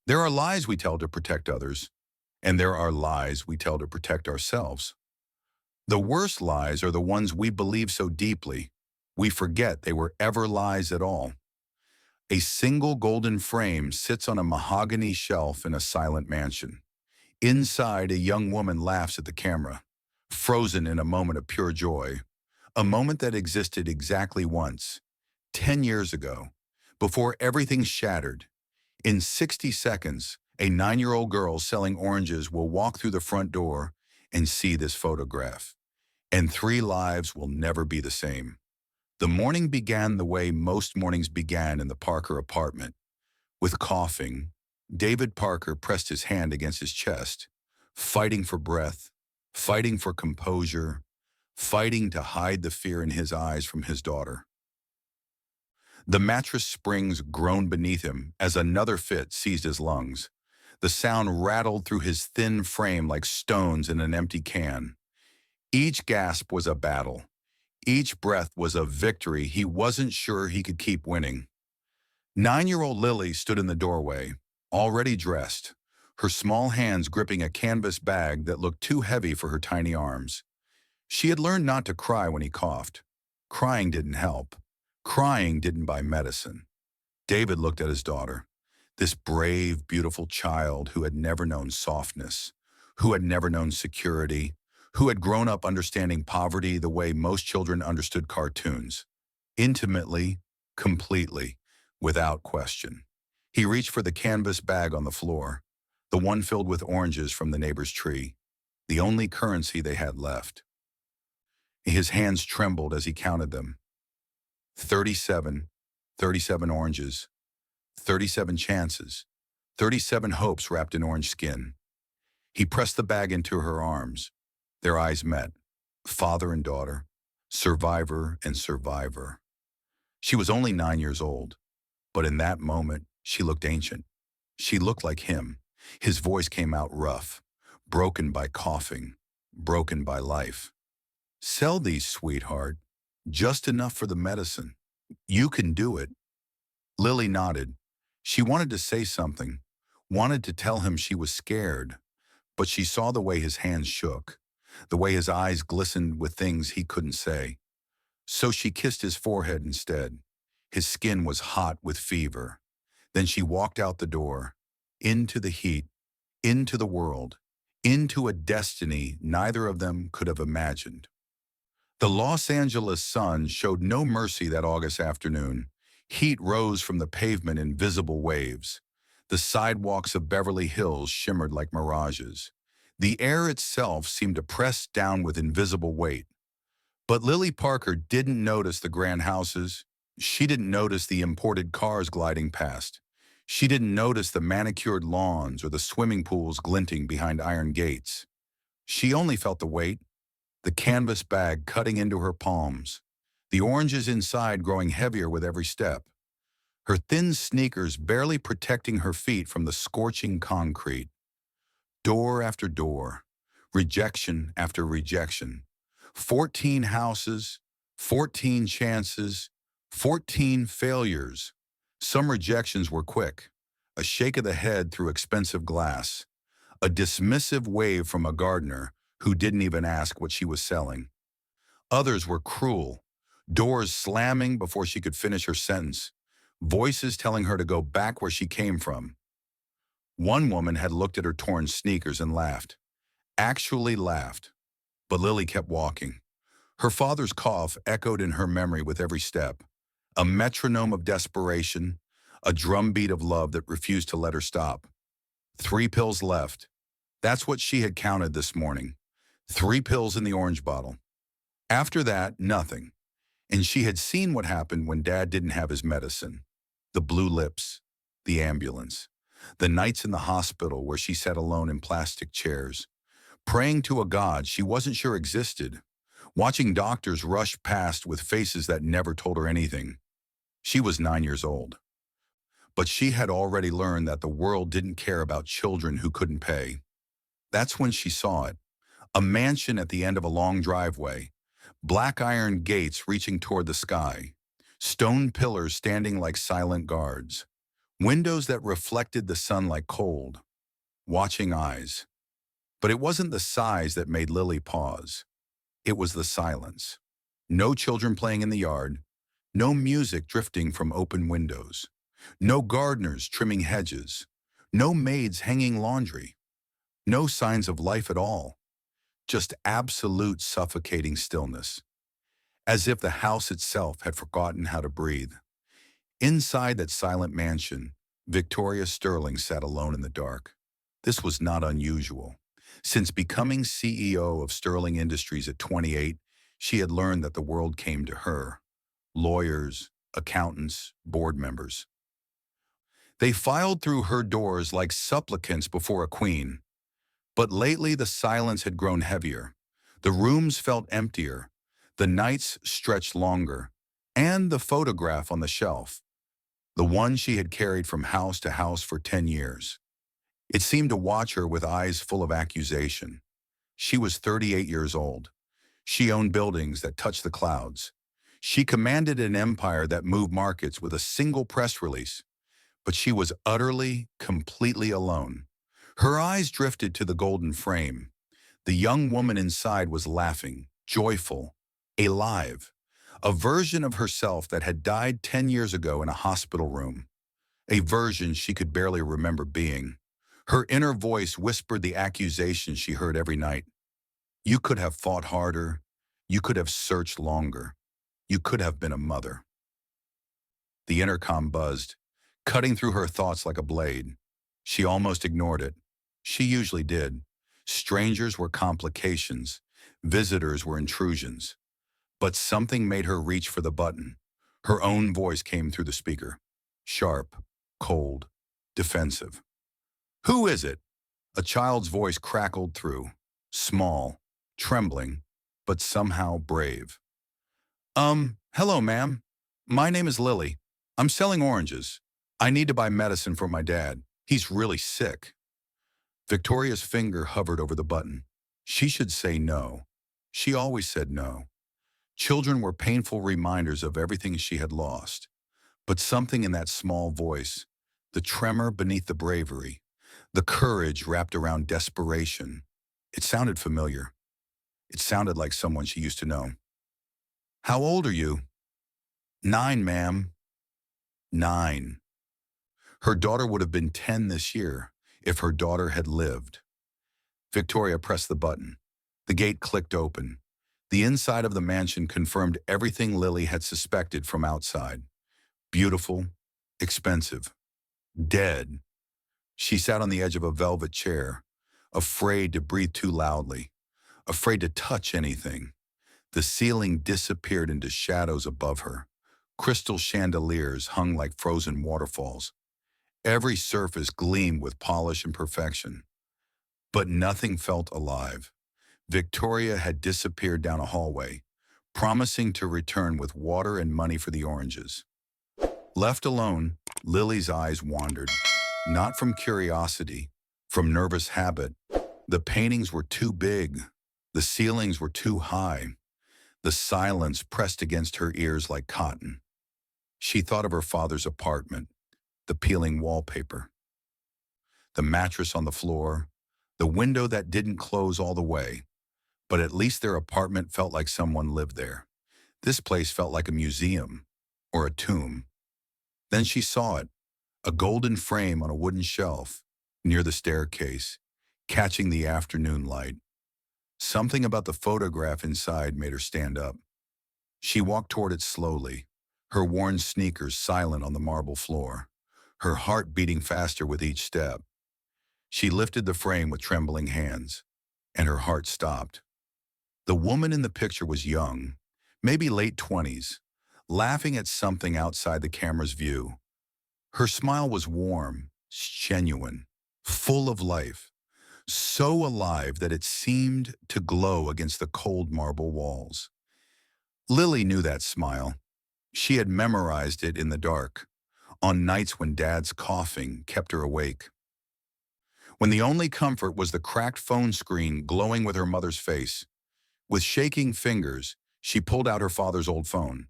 There are lies we tell to protect others, and there are lies we tell to protect ourselves. The worst lies are the ones we believe so deeply, we forget they were ever lies at all. A single golden frame sits on a mahogany shelf in a silent mansion. Inside, a young woman laughs at the camera, frozen in a moment of pure joy, a moment that existed exactly once, 10 years ago, before everything shattered. In 60 seconds, a 9-year-old girl selling oranges will walk through the front door and see this photograph. And 3 lives will never be the same. The morning began the way most mornings began in the Parker apartment. With coughing, David Parker pressed his hand against his chest, fighting for breath, fighting for composure, fighting to hide the fear in his eyes from his daughter. The mattress springs groaned beneath him as another fit seized his lungs. The sound rattled through his thin frame like stones in an empty can. Each gasp was a battle. Each breath was a victory he wasn't sure he could keep winning. 9-year-old Lily stood in the doorway, already dressed, her small hands gripping a canvas bag that looked too heavy for her tiny arms. She had learned not to cry when he coughed. Crying didn't help. Crying didn't buy medicine. David looked at his daughter, this brave, beautiful child who had never known softness, who had never known security, who had grown up understanding poverty the way most children understood cartoons. Intimately, completely, without question. He reached for the canvas bag on the floor, the one filled with oranges from the neighbor's tree, the only currency they had left. His hands trembled as he counted them. 37, 37 oranges, 37 chances, 37 hopes wrapped in orange skin. He pressed the bag into her arms. Their eyes met, father and daughter, survivor and survivor. She was only 9 years old, but in that moment, she looked ancient. She looked like him. His voice came out rough, broken by coughing, broken by life. Sell these, sweetheart. Just enough for the medicine. You can do it. Lily nodded. She wanted to say something, wanted to tell him she was scared, but she saw the way his hands shook, the way his eyes glistened with things he couldn't say. So she kissed his forehead instead. His skin was hot with fever. Then she walked out the door, into the heat, into the world, into a destiny neither of them could have imagined. The Los Angeles sun showed no mercy that August afternoon. Heat rose from the pavement in visible waves. The sidewalks of Beverly Hills shimmered like mirages. The air itself seemed to press down with invisible weight. But Lily Parker didn't notice the grand houses. She didn't notice the imported cars gliding past. She didn't notice the manicured lawns or the swimming pools glinting behind iron gates. She only felt the weight, the canvas bag cutting into her palms, the oranges inside growing heavier with every step, her thin sneakers barely protecting her feet from the scorching concrete. Door after door, rejection after rejection, 14 houses, 14 chances, 14 failures. Some rejections were quick, a shake of the head through expensive glass, a dismissive wave from a gardener who didn't even ask what she was selling. Others were cruel, doors slamming before she could finish her sentence, voices telling her to go back where she came from. One woman had looked at her torn sneakers and laughed, actually laughed, but Lily kept walking. Her father's cough echoed in her memory with every step, a metronome of desperation, a drumbeat of love that refused to let her stop. 3 pills left. That's what she had counted this morning. 3 pills in the orange bottle. After that, nothing. And she had seen what happened when Dad didn't have his medicine. The blue lips, the ambulance, the nights in the hospital where she sat alone in plastic chairs, praying to a God she wasn't sure existed, watching doctors rush past with faces that never told her anything. She was 9 years old. But she had already learned that the world didn't care about children who couldn't pay. That's when she saw it. A mansion at the end of a long driveway, black iron gates reaching toward the sky, stone pillars standing like silent guards. Windows that reflected the sun like cold, watching eyes. But it wasn't the size that made Lily pause. It was the silence. No children playing in the yard, no music drifting from open windows, no gardeners trimming hedges, no maids hanging laundry, no signs of life at all, just absolute suffocating stillness, as if the house itself had forgotten how to breathe. Inside that silent mansion, Victoria Sterling sat alone in the dark. This was not unusual. Since becoming CEO of Sterling Industries at 28, she had learned that the world came to her. Lawyers, accountants, board members. They filed through her doors like supplicants before a queen. But lately the silence had grown heavier. The rooms felt emptier. The nights stretched longer. And the photograph on the shelf, the one she had carried from house to house for 10 years. It seemed to watch her with eyes full of accusation. She was 38 years old. She owned buildings that touched the clouds. She commanded an empire that moved markets with a single press release. But she was utterly, completely alone. Her eyes drifted to the golden frame. The young woman inside was laughing, joyful, alive. A version of herself that had died 10 years ago in a hospital room. A version she could barely remember being. Her inner voice whispered the accusations she heard every night. You could have fought harder. You could have searched longer. You could have been a mother. The intercom buzzed, cutting through her thoughts like a blade. She almost ignored it. She usually did. Strangers were complications. Visitors were intrusions. But something made her reach for the button. Her own voice came through the speaker. Sharp, cold, defensive. Who is it? A child's voice crackled through. Small, trembling, but somehow brave. Hello, ma'am. My name is Lily. I'm selling oranges. I need to buy medicine for my dad. He's really sick. Victoria's finger hovered over the button. She should say no. She always said no. Children were painful reminders of everything she had lost. But something in that small voice, the tremor beneath the bravery, the courage wrapped around desperation, it sounded familiar. It sounded like someone she used to know. How old are you? 9, ma'am. 9. Her daughter would have been 10 this year if her daughter had lived. Victoria pressed the button. The gate clicked open. The inside of the mansion confirmed everything Lily had suspected from outside. Beautiful, expensive, dead. She sat on the edge of a velvet chair, afraid to breathe too loudly, afraid to touch anything. The ceiling disappeared into shadows above her. Crystal chandeliers hung like frozen waterfalls. Every surface gleamed with polish and perfection. But nothing felt alive. Victoria had disappeared down a hallway, promising to return with water and money for the oranges. Left alone, Lily's eyes wandered, not from curiosity, from nervous habit. The paintings were too big. The ceilings were too high. The silence pressed against her ears like cotton. She thought of her father's apartment, the peeling wallpaper, the mattress on the floor, the window that didn't close all the way. But at least their apartment felt like someone lived there. This place felt like a museum or a tomb. Then she saw it, a golden frame on a wooden shelf near the staircase, catching the afternoon light. Something about the photograph inside made her stand up. She walked toward it slowly, her worn sneakers silent on the marble floor, her heart beating faster with each step. She lifted the frame with trembling hands, and her heart stopped. The woman in the picture was young, maybe late 20s, laughing at something outside the camera's view. Her smile was warm, genuine, full of life, so alive that it seemed to glow against the cold marble walls. Lily knew that smile. She had memorized it in the dark, on nights when Dad's coughing kept her awake. When the only comfort was the cracked phone screen glowing with her mother's face. With shaking fingers, she pulled out her father's old phone,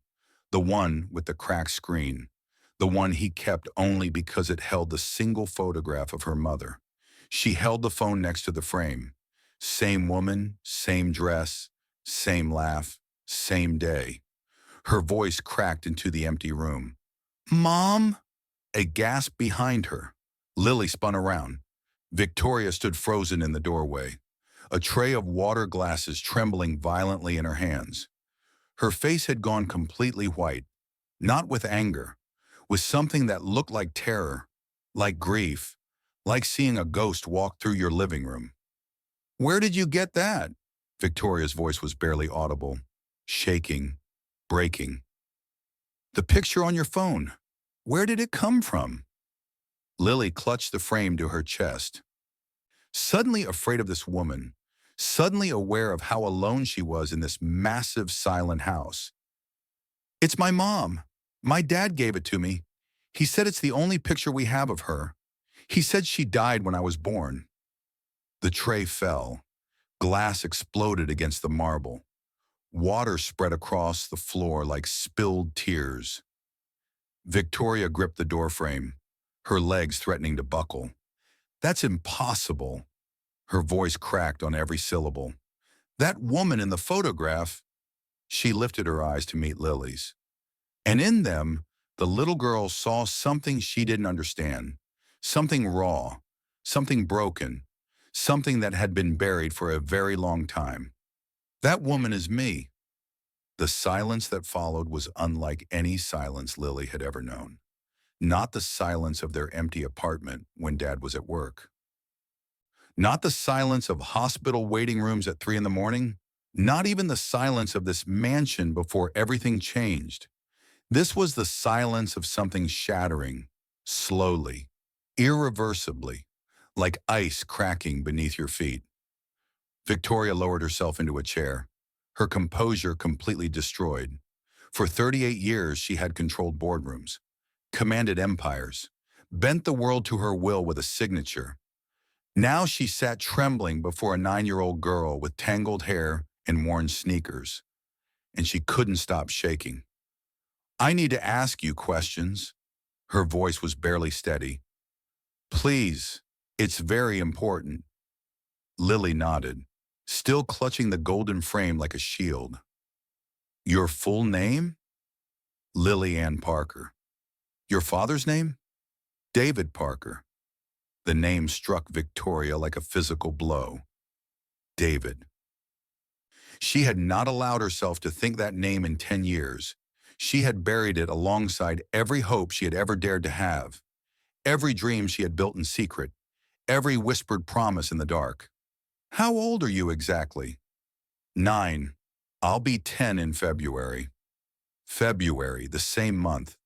the one with the cracked screen, the one he kept only because it held the single photograph of her mother. She held the phone next to the frame. Same woman, same dress, same laugh, same day. Her voice cracked into the empty room. "Mom?" A gasp behind her. Lily spun around. Victoria stood frozen in the doorway, a tray of water glasses trembling violently in her hands. Her face had gone completely white, not with anger, with something that looked like terror, like grief, like seeing a ghost walk through your living room. "Where did you get that?" Victoria's voice was barely audible, shaking, breaking. "The picture on your phone. Where did it come from?" Lily clutched the frame to her chest, suddenly afraid of this woman, suddenly aware of how alone she was in this massive, silent house. "It's my mom. My dad gave it to me. He said it's the only picture we have of her. He said she died when I was born." The tray fell. Glass exploded against the marble. Water spread across the floor like spilled tears. Victoria gripped the doorframe, her legs threatening to buckle. "That's impossible." Her voice cracked on every syllable. "That woman in the photograph." She lifted her eyes to meet Lily's. And in them, the little girl saw something she didn't understand. Something raw, something broken, something that had been buried for a very long time. "That woman is me." The silence that followed was unlike any silence Lily had ever known. Not the silence of their empty apartment when Dad was at work. Not the silence of hospital waiting rooms at 3 in the morning. Not even the silence of this mansion before everything changed. This was the silence of something shattering, slowly, irreversibly, like ice cracking beneath your feet. Victoria lowered herself into a chair, her composure completely destroyed. For 38 years, she had controlled boardrooms, commanded empires, bent the world to her will with a signature. Now she sat trembling before a 9-year-old girl with tangled hair and worn sneakers, and she couldn't stop shaking. "I need to ask you questions." Her voice was barely steady. "Please, it's very important." Lily nodded, still clutching the golden frame like a shield. "Your full name?" "Lily Ann Parker." "Your father's name?" "David Parker." The name struck Victoria like a physical blow. David. She had not allowed herself to think that name in 10 years. She had buried it alongside every hope she had ever dared to have, every dream she had built in secret, every whispered promise in the dark. "How old are you exactly?" "9. I'll be 10 in February." February, the same month,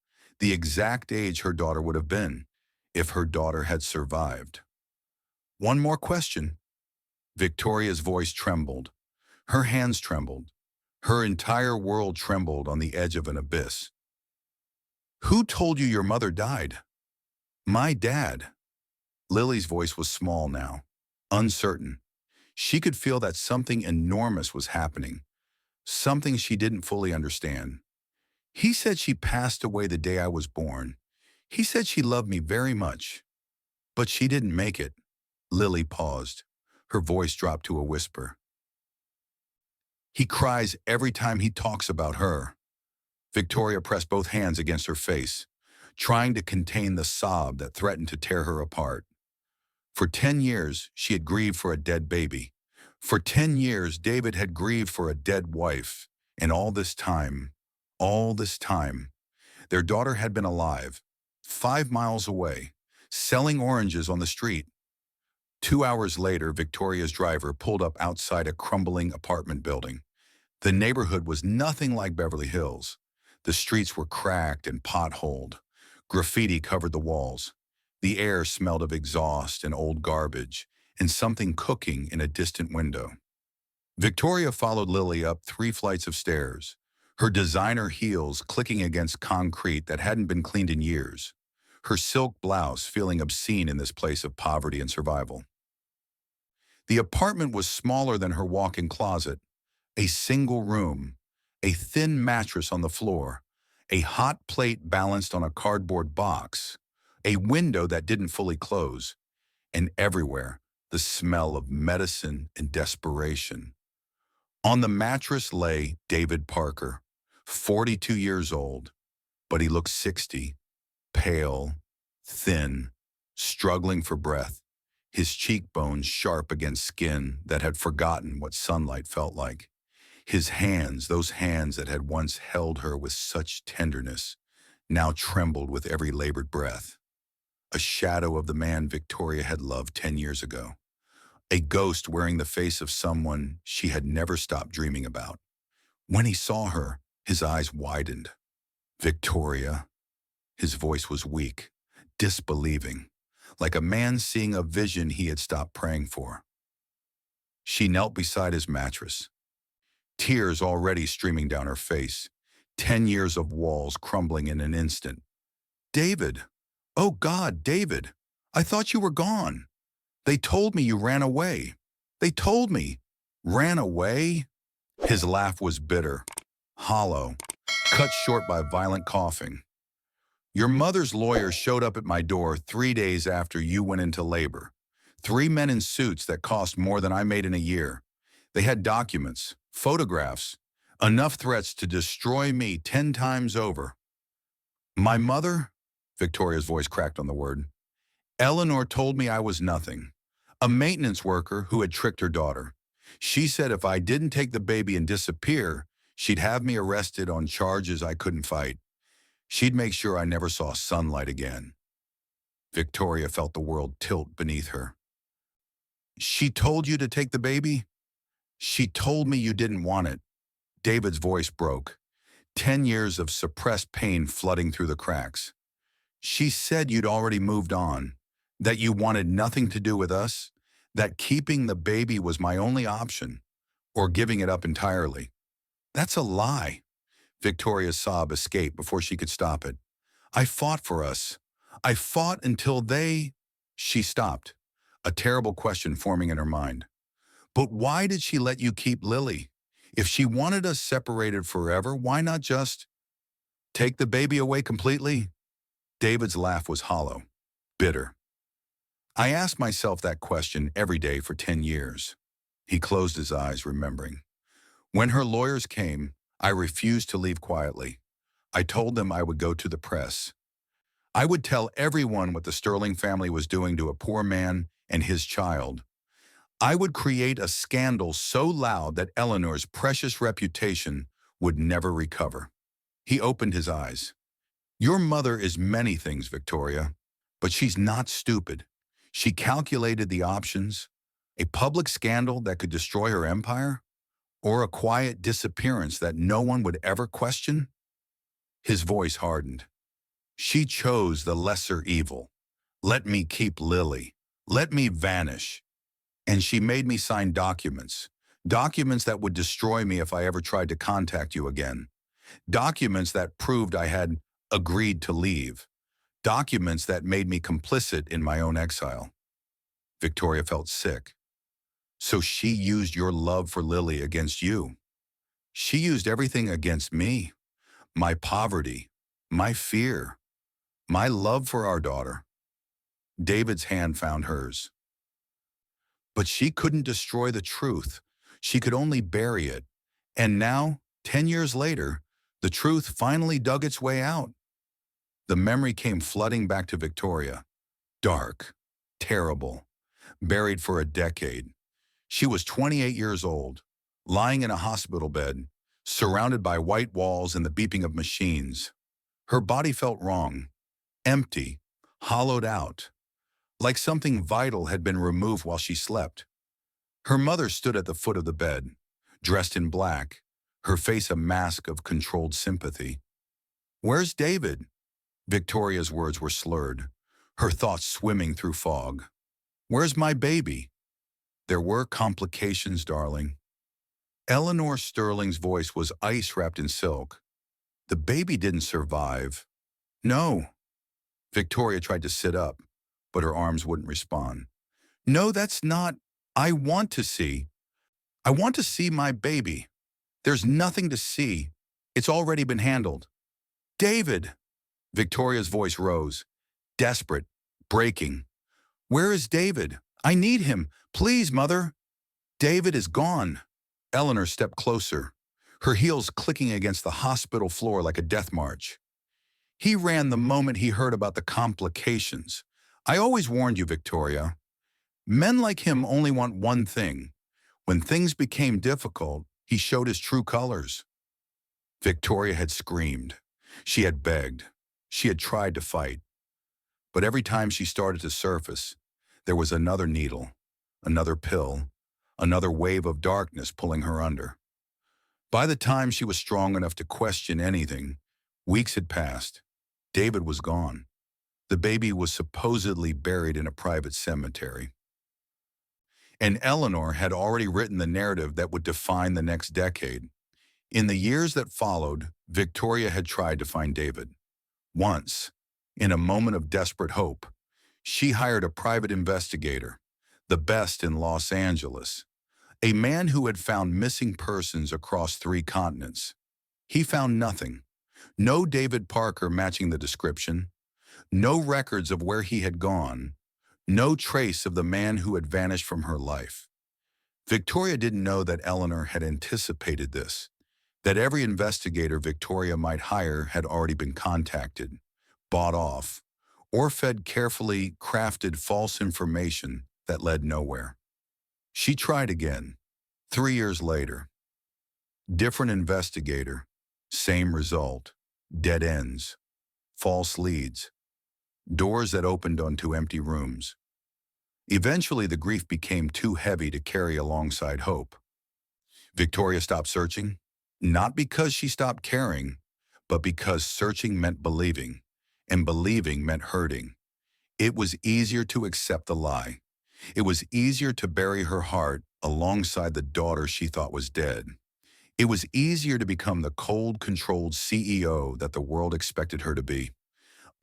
the exact age her daughter would have been, if her daughter had survived. "One more question." Victoria's voice trembled. Her hands trembled. Her entire world trembled on the edge of an abyss. "Who told you your mother died?" "My dad." Lily's voice was small now, uncertain. She could feel that something enormous was happening, something she didn't fully understand. "He said she passed away the day I was born. He said she loved me very much. But she didn't make it." Lily paused. Her voice dropped to a whisper. "He cries every time he talks about her." Victoria pressed both hands against her face, trying to contain the sob that threatened to tear her apart. For 10 years, she had grieved for a dead baby. For 10 years, David had grieved for a dead wife. And all this time, their daughter had been alive, 5 miles away, selling oranges on the street. 2 hours later, Victoria's driver pulled up outside a crumbling apartment building. The neighborhood was nothing like Beverly Hills. The streets were cracked and potholed. Graffiti covered the walls. The air smelled of exhaust and old garbage, and something cooking in a distant window. Victoria followed Lily up 3 flights of stairs, her designer heels clicking against concrete that hadn't been cleaned in years, her silk blouse feeling obscene in this place of poverty and survival. The apartment was smaller than her walk-in closet, a single room, a thin mattress on the floor, a hot plate balanced on a cardboard box, a window that didn't fully close, and everywhere the smell of medicine and desperation. On the mattress lay David Parker, 42 years old, but he looked 60, pale, thin, struggling for breath, his cheekbones sharp against skin that had forgotten what sunlight felt like. His hands, those hands that had once held her with such tenderness, now trembled with every labored breath. A shadow of the man Victoria had loved 10 years ago. A ghost wearing the face of someone she had never stopped dreaming about. When he saw her, his eyes widened. Victoria. His voice was weak, disbelieving, like a man seeing a vision he had stopped praying for. She knelt beside his mattress, tears already streaming down her face, 10 years of walls crumbling in an instant. David! Oh God, David! I thought you were gone. They told me you ran away. They told me. Ran away? His laugh was bitter, hollow, cut short by violent coughing. Your mother's lawyer showed up at my door 3 days after you went into labor. 3 men in suits that cost more than I made in a year. They had documents, photographs, enough threats to destroy me 10 times over. My mother? Victoria's voice cracked on the word. Eleanor told me I was nothing. A maintenance worker who had tricked her daughter. She said if I didn't take the baby and disappear, she'd have me arrested on charges I couldn't fight. She'd make sure I never saw sunlight again. Victoria felt the world tilt beneath her. She told you to take the baby? She told me you didn't want it. David's voice broke, 10 years of suppressed pain flooding through the cracks. She said you'd already moved on, that you wanted nothing to do with us, that keeping the baby was my only option, or giving it up entirely. That's a lie. Victoria's sob escaped before she could stop it. I fought for us. I fought until they... She stopped, a terrible question forming in her mind. But why did she let you keep Lily? If she wanted us separated forever, why not just take the baby away completely? David's laugh was hollow, bitter. I asked myself that question every day for 10 years. He closed his eyes, remembering. When her lawyers came, I refused to leave quietly. I told them I would go to the press. I would tell everyone what the Sterling family was doing to a poor man and his child. I would create a scandal so loud that Eleanor's precious reputation would never recover. He opened his eyes. Your mother is many things, Victoria, but she's not stupid. She calculated the options, a public scandal that could destroy her empire, or a quiet disappearance that no one would ever question. His voice hardened. She chose the lesser evil. Let me keep Lily. Let me vanish. And she made me sign documents. Documents that would destroy me if I ever tried to contact you again. Documents that proved I had agreed to leave. Documents that made me complicit in my own exile. Victoria felt sick. So she used your love for Lily against you. She used everything against me. My poverty, my fear, my love for our daughter. David's hand found hers. But she couldn't destroy the truth. She could only bury it. And now, 10 years later, the truth finally dug its way out. The memory came flooding back to Victoria. Dark, terrible, buried for a decade. She was 28 years old, lying in a hospital bed, surrounded by white walls and the beeping of machines. Her body felt wrong, empty, hollowed out, like something vital had been removed while she slept. Her mother stood at the foot of the bed, dressed in black, her face a mask of controlled sympathy. Where's David? Victoria's words were slurred, her thoughts swimming through fog. Where's my baby? There were complications, darling. Eleanor Sterling's voice was ice wrapped in silk. The baby didn't survive. No. Victoria tried to sit up, but her arms wouldn't respond. No, that's not. I want to see. I want to see my baby. There's nothing to see. It's already been handled. David! Victoria's voice rose, desperate, breaking. Where is David? I need him. Please, Mother. David is gone. Eleanor stepped closer, her heels clicking against the hospital floor like a death march. He ran the moment he heard about the complications. I always warned you, Victoria. Men like him only want one thing. When things became difficult, he showed his true colors. Victoria had screamed. She had begged. She had tried to fight. But every time she started to surface, there was another needle, another pill, another wave of darkness pulling her under. By the time she was strong enough to question anything, weeks had passed. David was gone. The baby was supposedly buried in a private cemetery. And Eleanor had already written the narrative that would define the next decade. In the years that followed, Victoria had tried to find David. Once, in a moment of desperate hope, she hired a private investigator, the best in Los Angeles, a man who had found missing persons across 3 continents. He found nothing. No David Parker matching the description, no records of where he had gone, no trace of the man who had vanished from her life. Victoria didn't know that Eleanor had anticipated this, that every investigator Victoria might hire had already been contacted, bought off, or fed carefully crafted false information that led nowhere. She tried again, 3 years later. Different investigator, same result, dead ends, false leads, doors that opened onto empty rooms. Eventually, the grief became too heavy to carry alongside hope. Victoria stopped searching, not because she stopped caring, but because searching meant believing, and believing meant hurting. It was easier to accept the lie. It was easier to bury her heart alongside the daughter she thought was dead. It was easier to become the cold, controlled CEO that the world expected her to be,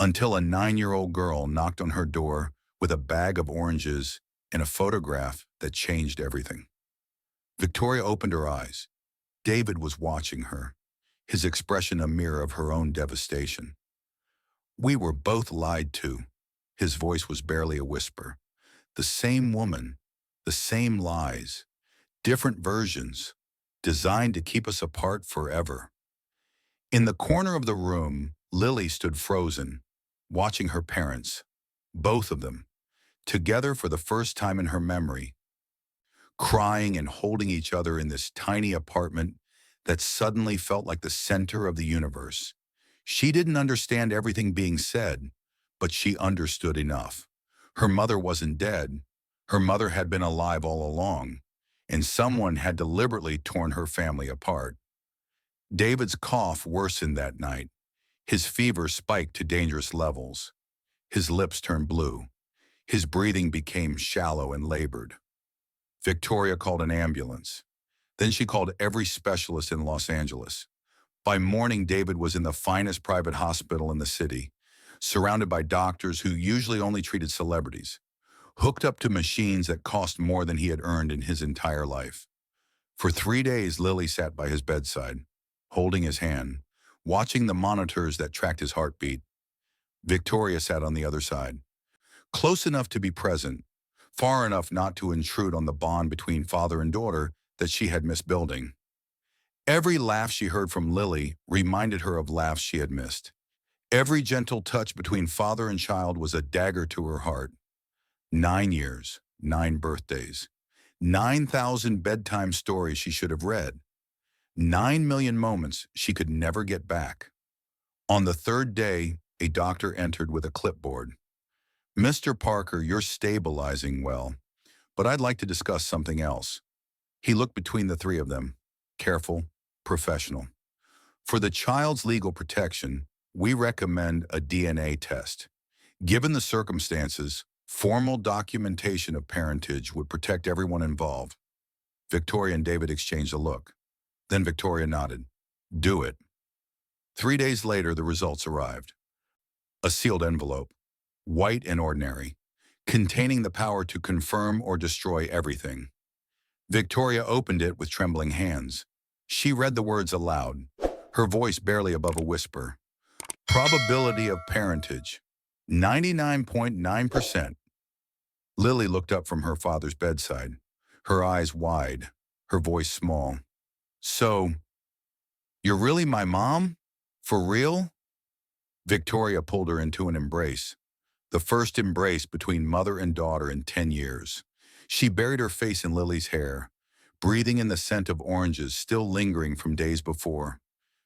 until a 9-year-old girl knocked on her door with a bag of oranges and a photograph that changed everything. Victoria opened her eyes. David was watching her, his expression a mirror of her own devastation. We were both lied to. His voice was barely a whisper. The same woman, the same lies, different versions, designed to keep us apart forever. In the corner of the room, Lily stood frozen, watching her parents, both of them, together for the first time in her memory, crying and holding each other in this tiny apartment that suddenly felt like the center of the universe. She didn't understand everything being said, but she understood enough. Her mother wasn't dead. Her mother had been alive all along, and someone had deliberately torn her family apart. David's cough worsened that night. His fever spiked to dangerous levels. His lips turned blue. His breathing became shallow and labored. Victoria called an ambulance. Then she called every specialist in Los Angeles. By morning, David was in the finest private hospital in the city, surrounded by doctors who usually only treated celebrities, hooked up to machines that cost more than he had earned in his entire life. For 3 days, Lily sat by his bedside, holding his hand, watching the monitors that tracked his heartbeat. Victoria sat on the other side, close enough to be present, far enough not to intrude on the bond between father and daughter that she had missed building. Every laugh she heard from Lily reminded her of laughs she had missed. Every gentle touch between father and child was a dagger to her heart. 9 years, 9 birthdays, 9,000 bedtime stories she should have read, 9 million moments she could never get back. On the 3rd day, a doctor entered with a clipboard. "Mr. Parker, you're stabilizing well, but I'd like to discuss something else." He looked between the 3 of them, careful, professional. "For the child's legal protection, we recommend a DNA test. Given the circumstances, formal documentation of parentage would protect everyone involved." Victoria and David exchanged a look. Then Victoria nodded. "Do it." 3 days later, the results arrived. A sealed envelope, white and ordinary, containing the power to confirm or destroy everything. Victoria opened it with trembling hands. She read the words aloud, her voice barely above a whisper. Probability of parentage, 99.9%. Lily looked up from her father's bedside, her eyes wide, her voice small. So, you're really my mom? For real? Victoria pulled her into an embrace, the first embrace between mother and daughter in 10 years. She buried her face in Lily's hair, breathing in the scent of oranges still lingering from days before.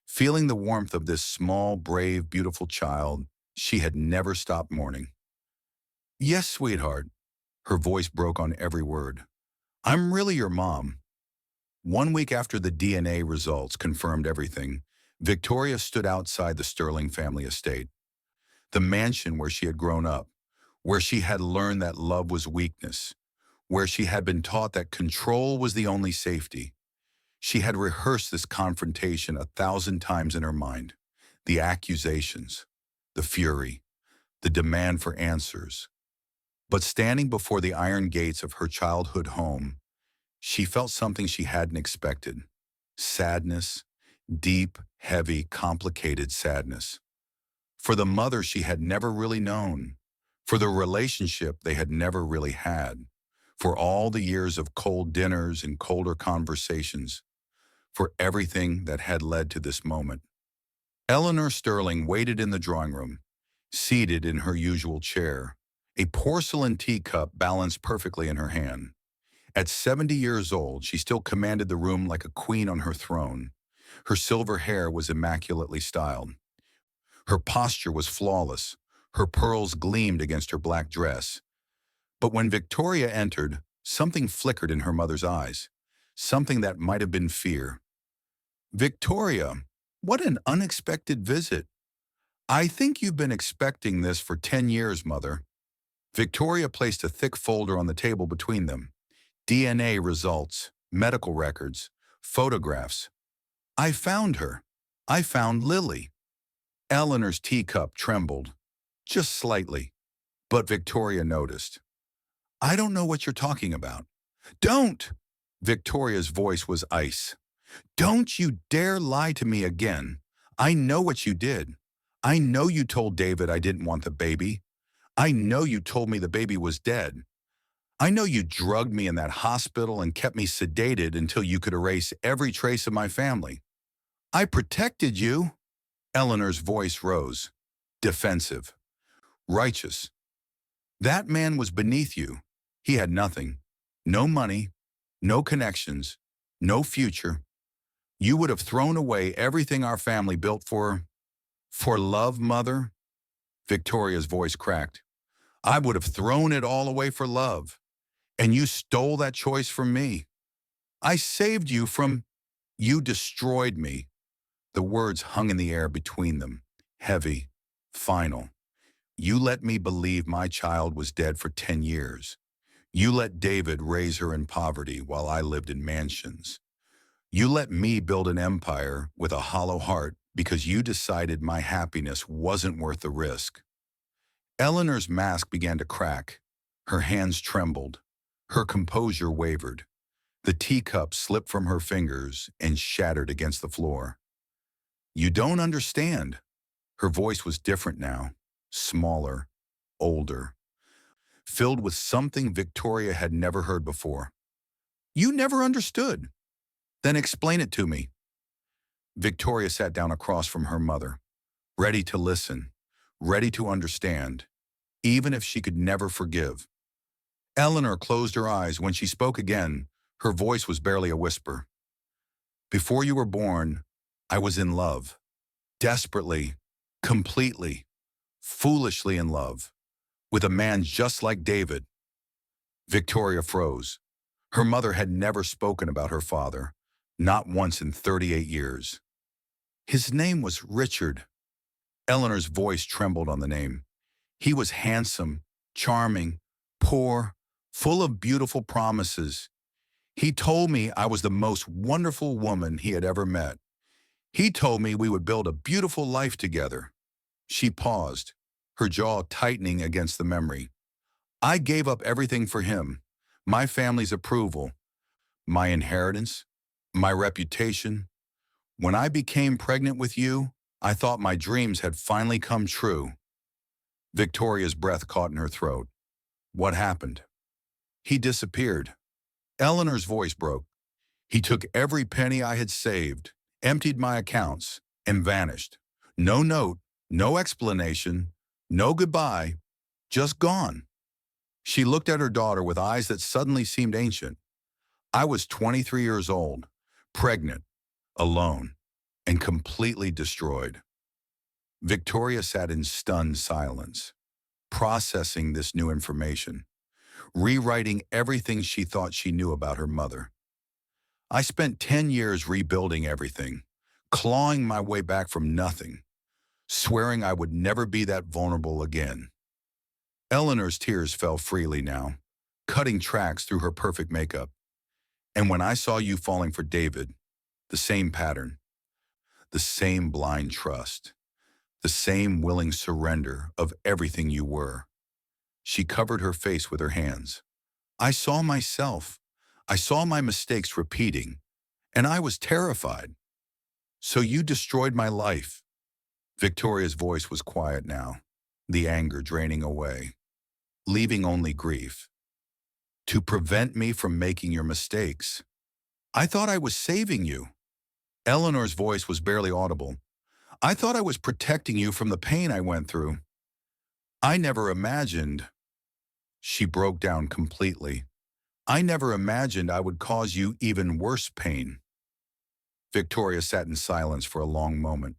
Feeling the warmth of this small, brave, beautiful child, she had never stopped mourning. Yes, sweetheart. Her voice broke on every word. I'm really your mom. 1 week after the DNA results confirmed everything, Victoria stood outside the Sterling family estate, the mansion where she had grown up, where she had learned that love was weakness, where she had been taught that control was the only safety. She had rehearsed this confrontation 1,000 times in her mind. The accusations, the fury, the demand for answers. But standing before the iron gates of her childhood home, she felt something she hadn't expected. Sadness, deep, heavy, complicated sadness. For the mother she had never really known. For the relationship they had never really had. For all the years of cold dinners and colder conversations. For everything that had led to this moment. Eleanor Sterling waited in the drawing room, seated in her usual chair, a porcelain teacup balanced perfectly in her hand. At 70 years old, she still commanded the room like a queen on her throne. Her silver hair was immaculately styled. Her posture was flawless. Her pearls gleamed against her black dress. But when Victoria entered, something flickered in her mother's eyes, something that might have been fear. Victoria, what an unexpected visit. I think you've been expecting this for 10 years, Mother. Victoria placed a thick folder on the table between them. DNA results, medical records, photographs. I found her. I found Lily. Eleanor's teacup trembled, just slightly, but Victoria noticed. I don't know what you're talking about. Don't! Victoria's voice was ice. Don't you dare lie to me again. I know what you did. I know you told David I didn't want the baby. I know you told me the baby was dead. I know you drugged me in that hospital and kept me sedated until you could erase every trace of my family. I protected you. Eleanor's voice rose, defensive, righteous. That man was beneath you. He had nothing. No money, no connections, no future. You would have thrown away everything our family built for love, Mother? Victoria's voice cracked. I would have thrown it all away for love. And you stole that choice from me. I saved you from... You destroyed me. The words hung in the air between them, heavy, final. You let me believe my child was dead for 10 years. You let David raise her in poverty while I lived in mansions. You let me build an empire with a hollow heart because you decided my happiness wasn't worth the risk. Eleanor's mask began to crack. Her hands trembled. Her composure wavered. The teacup slipped from her fingers and shattered against the floor. You don't understand. Her voice was different now, smaller, older, filled with something Victoria had never heard before. You never understood. Then explain it to me. Victoria sat down across from her mother, ready to listen, ready to understand, even if she could never forgive. Eleanor closed her eyes. When she spoke again, her voice was barely a whisper. Before you were born, I was in love. Desperately, completely, foolishly in love, with a man just like David. Victoria froze. Her mother had never spoken about her father, not once in 38 years. His name was Richard. Eleanor's voice trembled on the name. He was handsome, charming, poor, full of beautiful promises. He told me I was the most wonderful woman he had ever met. He told me we would build a beautiful life together. She paused, her jaw tightening against the memory. I gave up everything for him, my family's approval, my inheritance, my reputation. When I became pregnant with you, I thought my dreams had finally come true. Victoria's breath caught in her throat. What happened? He disappeared. Eleanor's voice broke. He took every penny I had saved, emptied my accounts, and vanished. No note, no explanation, no goodbye, just gone. She looked at her daughter with eyes that suddenly seemed ancient. I was 23 years old, pregnant, alone, and completely destroyed. Victoria sat in stunned silence, processing this new information, rewriting everything she thought she knew about her mother. I spent 10 years rebuilding everything, clawing my way back from nothing, swearing I would never be that vulnerable again. Eleanor's tears fell freely now, cutting tracks through her perfect makeup. And when I saw you falling for David, the same pattern, the same blind trust, the same willing surrender of everything you were. She covered her face with her hands. I saw myself. I saw my mistakes repeating, and I was terrified. So you destroyed my life. Victoria's voice was quiet now, the anger draining away, leaving only grief. To prevent me from making your mistakes. I thought I was saving you. Eleanor's voice was barely audible. I thought I was protecting you from the pain I went through. I never imagined. She broke down completely. I never imagined I would cause you even worse pain. Victoria sat in silence for a long moment.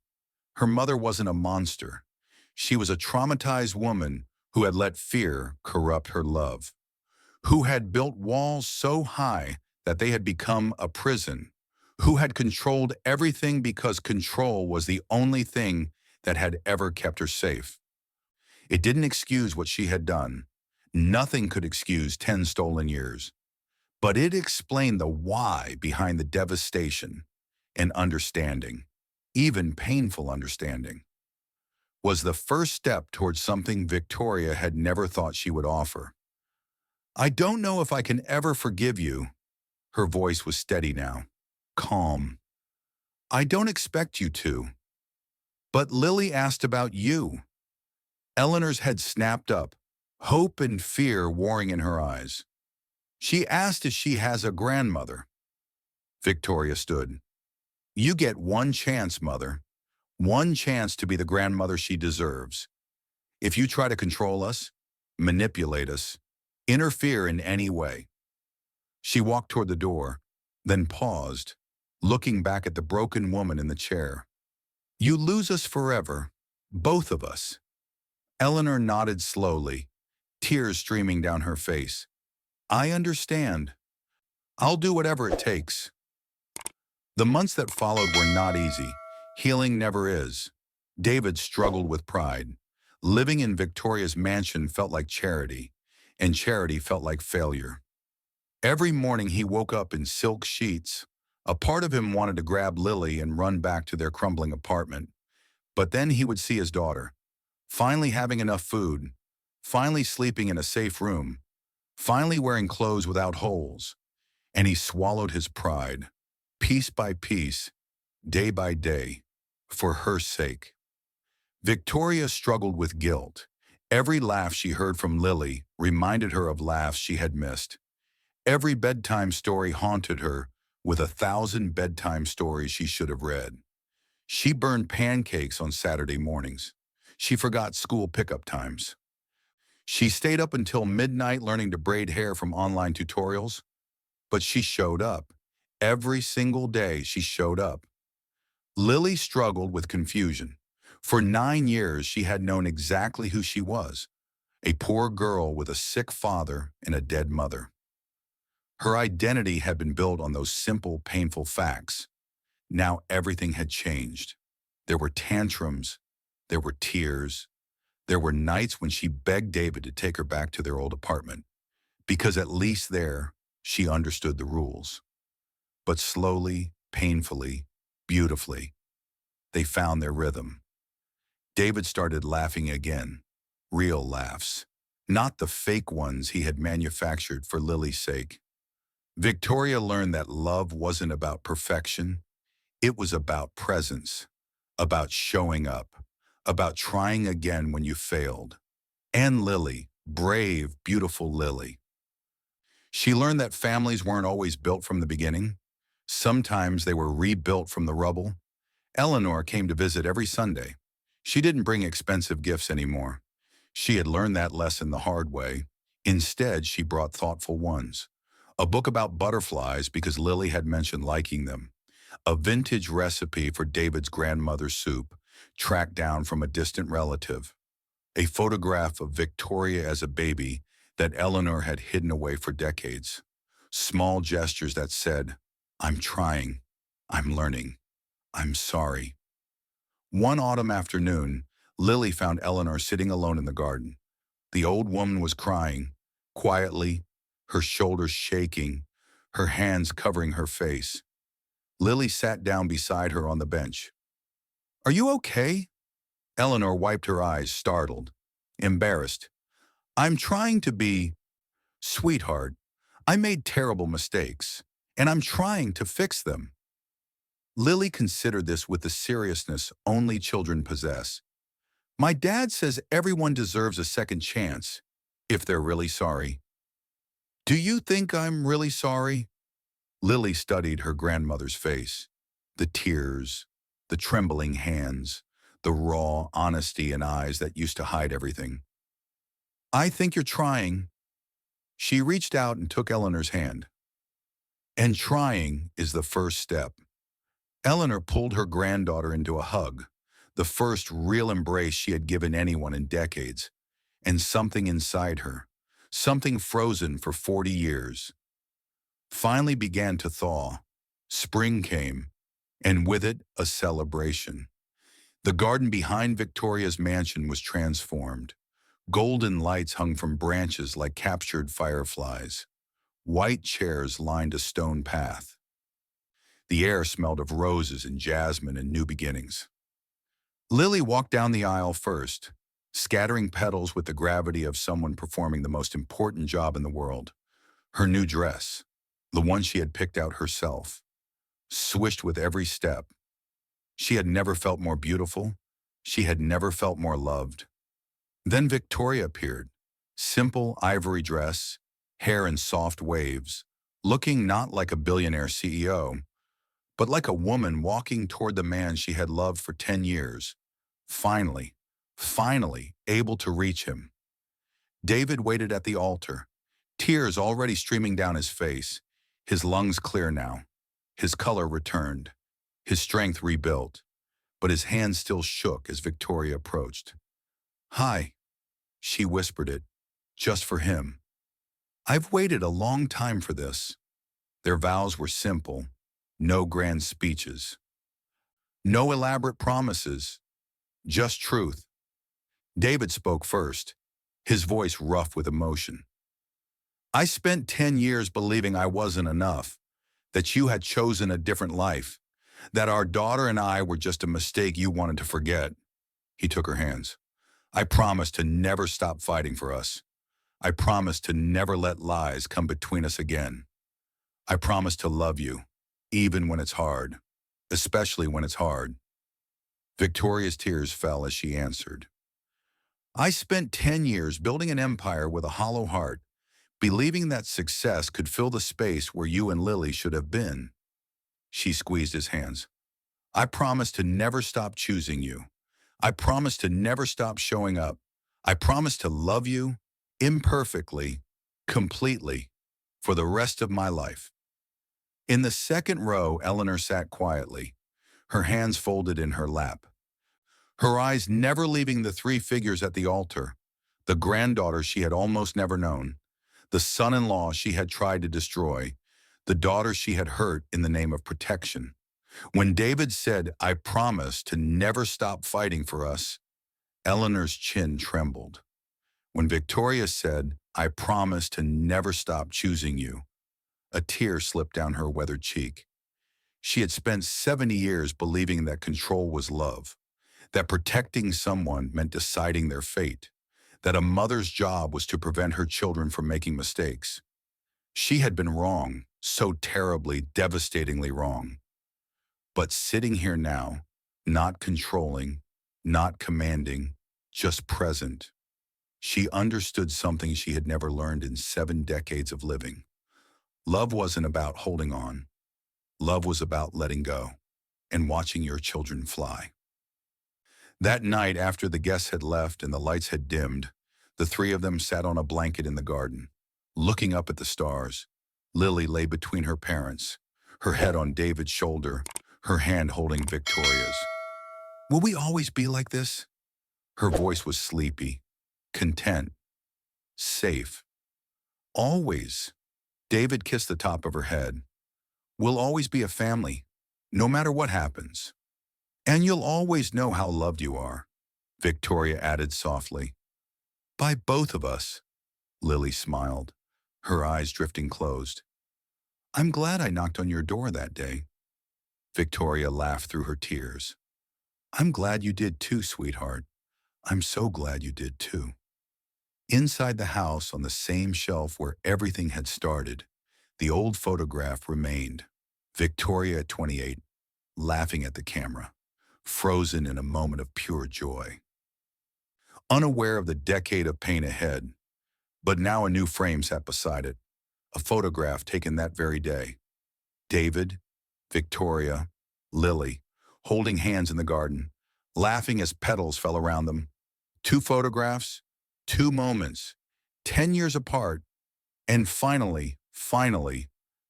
Her mother wasn't a monster. She was a traumatized woman who had let fear corrupt her love, who had built walls so high that they had become a prison, who had controlled everything because control was the only thing that had ever kept her safe. It didn't excuse what she had done. Nothing could excuse 10 stolen years. But it explained the why behind the devastation, and understanding, even painful understanding, was the first step towards something Victoria had never thought she would offer. I don't know if I can ever forgive you. Her voice was steady now, calm. I don't expect you to. But Lily asked about you. Eleanor's head snapped up, hope and fear warring in her eyes. She asked if she has a grandmother. Victoria stood. You get one chance, Mother. One chance to be the grandmother she deserves. If you try to control us, manipulate us, interfere in any way. She walked toward the door, then paused, looking back at the broken woman in the chair. You lose us forever, both of us. Eleanor nodded slowly, tears streaming down her face. I understand. I'll do whatever it takes. The months that followed were not easy. Healing never is. David struggled with pride. Living in Victoria's mansion felt like charity, and charity felt like failure. Every morning he woke up in silk sheets. A part of him wanted to grab Lily and run back to their crumbling apartment. But then he would see his daughter, finally having enough food, finally sleeping in a safe room, finally wearing clothes without holes. And he swallowed his pride, piece by piece, day by day, for her sake. Victoria struggled with guilt. Every laugh she heard from Lily reminded her of laughs she had missed. Every bedtime story haunted her with 1,000 bedtime stories she should have read. She burned pancakes on Saturday mornings. She forgot school pickup times. She stayed up until midnight learning to braid hair from online tutorials. But she showed up. Every single day she showed up. Lily struggled with confusion. For 9 years she had known exactly who she was, a poor girl with a sick father and a dead mother. Her identity had been built on those simple, painful facts. Now everything had changed. There were tantrums. There were tears. There were nights when she begged David to take her back to their old apartment, because at least there, she understood the rules. But slowly, painfully, beautifully, they found their rhythm. David started laughing again, real laughs, not the fake ones he had manufactured for Lily's sake. Victoria learned that love wasn't about perfection. It was about presence. about showing up, about trying again when you failed. And Lily, brave, beautiful Lily. She learned that families weren't always built from the beginning. Sometimes they were rebuilt from the rubble. Eleanor came to visit every Sunday. She didn't bring expensive gifts anymore. She had learned that lesson the hard way. Instead, she brought thoughtful ones. A book about butterflies because Lily had mentioned liking them. A vintage recipe for David's grandmother's soup, tracked down from a distant relative. A photograph of Victoria as a baby that Eleanor had hidden away for decades. Small gestures that said, I'm trying, I'm learning, I'm sorry. One autumn afternoon, Lily found Eleanor sitting alone in the garden. The old woman was crying, quietly, her shoulders shaking, her hands covering her face. Lily sat down beside her on the bench. Are you okay? Eleanor wiped her eyes, startled, embarrassed. I'm trying to be, sweetheart. I made terrible mistakes, and I'm trying to fix them. Lily considered this with the seriousness only children possess. My dad says everyone deserves a second chance, if they're really sorry. Do you think I'm really sorry? Lily studied her grandmother's face. The tears, the trembling hands, the raw honesty in eyes that used to hide everything. I think you're trying. She reached out and took Eleanor's hand. And trying is the first step. Eleanor pulled her granddaughter into a hug, the first real embrace she had given anyone in decades, and something inside her, something frozen for 40 years, finally began to thaw. Spring came, and with it, a celebration. The garden behind Victoria's mansion was transformed. Golden lights hung from branches like captured fireflies. White chairs lined a stone path. The air smelled of roses and jasmine and new beginnings. Lily walked down the aisle first, scattering petals with the gravity of someone performing the most important job in the world. Her new dress, the one she had picked out herself, swished with every step. She had never felt more beautiful. She had never felt more loved. Then Victoria appeared, simple ivory dress, hair in soft waves, looking not like a billionaire CEO, but like a woman walking toward the man she had loved for 10 years, finally able to reach him. David waited at the altar, tears already streaming down his face, his lungs clear now, his color returned, his strength rebuilt, but his hand still shook as Victoria approached. Hi, she whispered it, just for him. I've waited a long time for this. Their vows were simple, no grand speeches, no elaborate promises, just truth. David spoke first, his voice rough with emotion. I spent 10 years believing I wasn't enough, that you had chosen a different life, that our daughter and I were just a mistake you wanted to forget. He took her hands. I promised to never stop fighting for us. I promised to never let lies come between us again. I promised to love you, even when it's hard, especially when it's hard. Victoria's tears fell as she answered. I spent 10 years building an empire with a hollow heart, believing that success could fill the space where you and Lily should have been. She squeezed his hands. I promised to never stop choosing you. I promised to never stop showing up. I promised to love you, imperfectly, completely, for the rest of my life. In the second row, Eleanor sat quietly, her hands folded in her lap, her eyes never leaving the three figures at the altar, the granddaughter she had almost never known, the son-in-law she had tried to destroy, the daughter she had hurt in the name of protection. When David said, I promise to never stop fighting for us, Eleanor's chin trembled. When Victoria said, I promise to never stop choosing you, a tear slipped down her weathered cheek. She had spent 70 years believing that control was love, that protecting someone meant deciding their fate, that a mother's job was to prevent her children from making mistakes. She had been wrong, so terribly, devastatingly wrong. But sitting here now, Not controlling, not commanding, just present. She understood something she had never learned in 7 decades of living. Love wasn't about holding on. Love was about letting go and watching your children fly. That night, after the guests had left and the lights had dimmed, the three of them sat on a blanket in the garden, looking up at the stars. Lily lay between her parents, her head on David's shoulder, her hand holding Victoria's. Will we always be like this? Her voice was sleepy, content, safe. Always. David kissed the top of her head. We'll always be a family, no matter what happens. And you'll always know how loved you are, Victoria added softly. By both of us, Lily smiled, her eyes drifting closed. I'm glad I knocked on your door that day. Victoria laughed through her tears. I'm glad you did too, sweetheart. I'm so glad you did too. Inside the house, on the same shelf where everything had started, the old photograph remained. Victoria at 28, laughing at the camera, frozen in a moment of pure joy. Unaware of the decade of pain ahead, but now a new frame sat beside it, a photograph taken that very day. David, Victoria, Lily, holding hands in the garden, laughing as petals fell around them. 2 photographs, 2 moments, 10 years apart, and finally,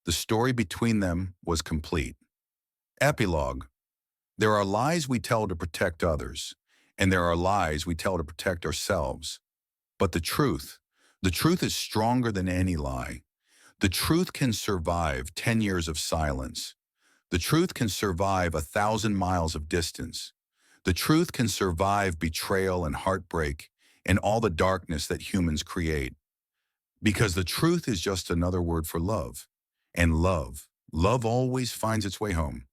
the story between them was complete. Epilogue. There are lies we tell to protect others, and there are lies we tell to protect ourselves. But the truth is stronger than any lie. The truth can survive 10 years of silence. The truth can survive 1,000 miles of distance. The truth can survive betrayal and heartbreak and all the darkness that humans create. Because the truth is just another word for love. And love always finds its way home.